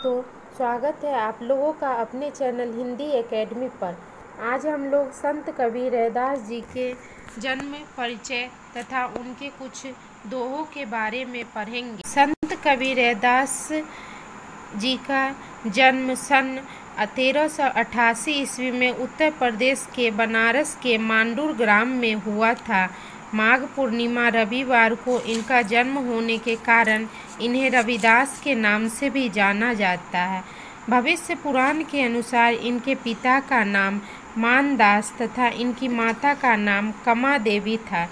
दोस्तों, स्वागत है आप लोगों का अपने चैनल हिंदी एकेडमी पर। आज हम लोग संत कबीर रैदास जी के जन्म परिचय तथा उनके कुछ दोहों के बारे में पढ़ेंगे। संत कबीर रैदास जी का जन्म सन 1388 ईस्वी में उत्तर प्रदेश के बनारस के मांडूर ग्राम में हुआ था। माघ पूर्णिमा रविवार को इनका जन्म होने के कारण इन्हें रविदास के नाम से भी जाना जाता है। भविष्य पुराण के अनुसार इनके पिता का नाम मानदास तथा इनकी माता का नाम कमा देवी था।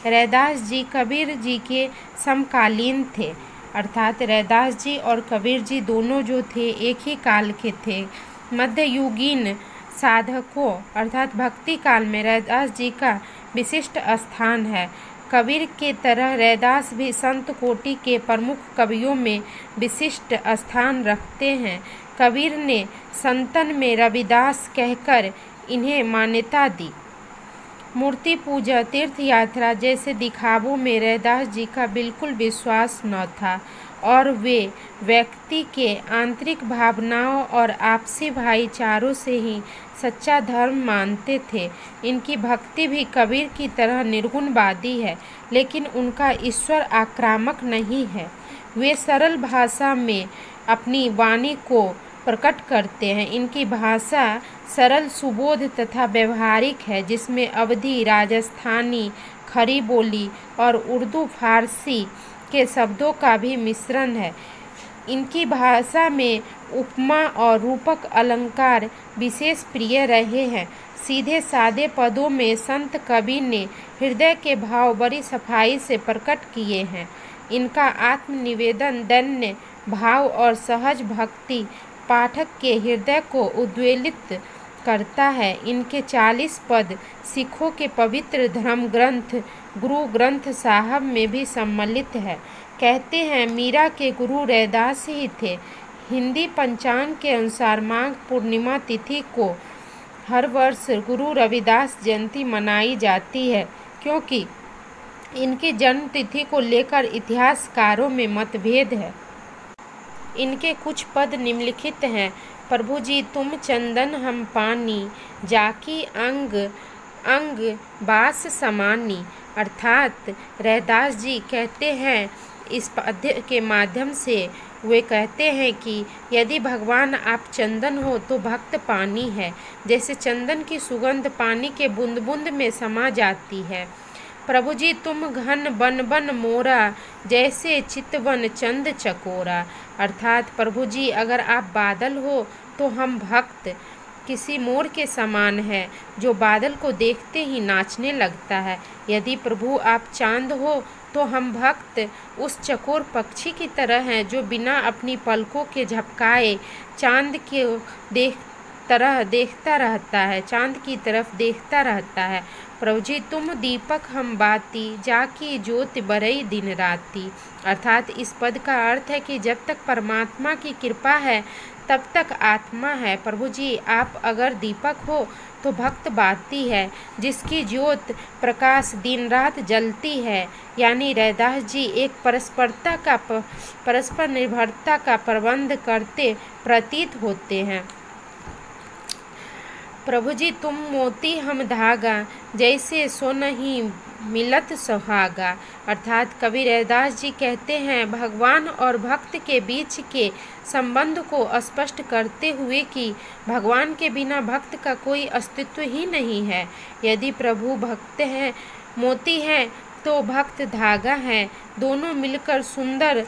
रैदास जी कबीर जी के समकालीन थे, अर्थात रैदास जी और कबीर जी दोनों जो थे एक ही काल के थे। मध्ययुगीन साधकों अर्थात भक्ति काल में रैदास जी का विशिष्ट स्थान है। कबीर के तरह रैदास भी संत कोटि के प्रमुख कवियों में विशिष्ट स्थान रखते हैं। कबीर ने संतन में रविदास कहकर इन्हें मान्यता दी। मूर्ति पूजा, तीर्थ यात्रा जैसे दिखावों में रैदास जी का बिल्कुल विश्वास न था और वे व्यक्ति के आंतरिक भावनाओं और आपसी भाईचारों से ही सच्चा धर्म मानते थे। इनकी भक्ति भी कबीर की तरह निर्गुणवादी है, लेकिन उनका ईश्वर आक्रामक नहीं है। वे सरल भाषा में अपनी वाणी को प्रकट करते हैं। इनकी भाषा सरल, सुबोध तथा व्यवहारिक है, जिसमें अवधी, राजस्थानी, खड़ी बोली और उर्दू फारसी के शब्दों का भी मिश्रण है। इनकी भाषा में उपमा और रूपक अलंकार विशेष प्रिय रहे हैं। सीधे सादे पदों में संत कबीर ने हृदय के भाव बड़ी सफाई से प्रकट किए हैं। इनका आत्मनिवेदन, दैन्य भाव और सहज भक्ति पाठक के हृदय को उद्वेलित करता है। इनके 40 पद सिखों के पवित्र धर्म ग्रंथ गुरु ग्रंथ साहब में भी सम्मिलित है। कहते हैं मीरा के गुरु रैदास ही थे। हिंदी पंचांग के अनुसार माघ पूर्णिमा तिथि को हर वर्ष गुरु रविदास जयंती मनाई जाती है, क्योंकि इनकी जन्म तिथि को लेकर इतिहासकारों में मतभेद है। इनके कुछ पद निम्नलिखित हैं। प्रभु जी तुम चंदन हम पानी, जाकी अंग अंग बास समानी। अर्थात रैदास जी कहते हैं, इस पद्य के माध्यम से वे कहते हैं कि यदि भगवान आप चंदन हो तो भक्त पानी है। जैसे चंदन की सुगंध पानी के बूंद बूंद में समा जाती है। प्रभु जी तुम घन बन बन मोरा, जैसे चितवन चंद चकोरा। अर्थात प्रभु जी अगर आप बादल हो तो हम भक्त किसी मोर के समान है, जो बादल को देखते ही नाचने लगता है। यदि प्रभु आप चांद हो तो हम भक्त उस चकोर पक्षी की तरह हैं, जो बिना अपनी पलकों के झपकाए चांद के देखता रहता है, चांद की तरफ देखता रहता है। प्रभु जी तुम दीपक हम बाती, जाकी ज्योत बरई दिन राती। अर्थात इस पद का अर्थ है कि जब तक परमात्मा की कृपा है तब तक आत्मा है। प्रभु जी आप अगर दीपक हो तो भक्त बाती है, जिसकी ज्योत प्रकाश दिन रात जलती है। यानी रैदास जी एक परस्पर निर्भरता का प्रबंध करते प्रतीत होते हैं। प्रभु जी तुम मोती हम धागा, जैसे सो नहीं मिलत सुहागा। अर्थात कबीर रैदास जी कहते हैं भगवान और भक्त के बीच के संबंध को स्पष्ट करते हुए कि भगवान के बिना भक्त का कोई अस्तित्व ही नहीं है। यदि प्रभु भक्त हैं, मोती हैं, तो भक्त धागा है। दोनों मिलकर सुंदर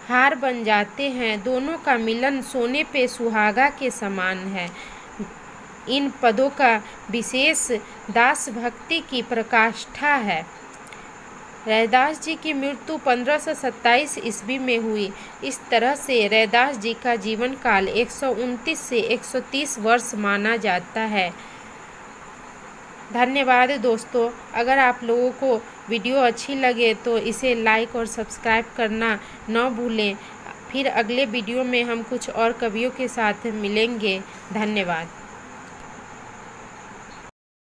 हार बन जाते हैं। दोनों का मिलन सोने पे सुहागा के समान है। इन पदों का विशेष दास भक्ति की प्रकाष्ठा है। रैदास जी की मृत्यु 1527 ईस्वी में हुई। इस तरह से रैदास जी का जीवन काल 129 से 130 वर्ष माना जाता है। धन्यवाद दोस्तों। अगर आप लोगों को वीडियो अच्छी लगे तो इसे लाइक और सब्सक्राइब करना न भूलें। फिर अगले वीडियो में हम कुछ और कवियों के साथ मिलेंगे। धन्यवाद।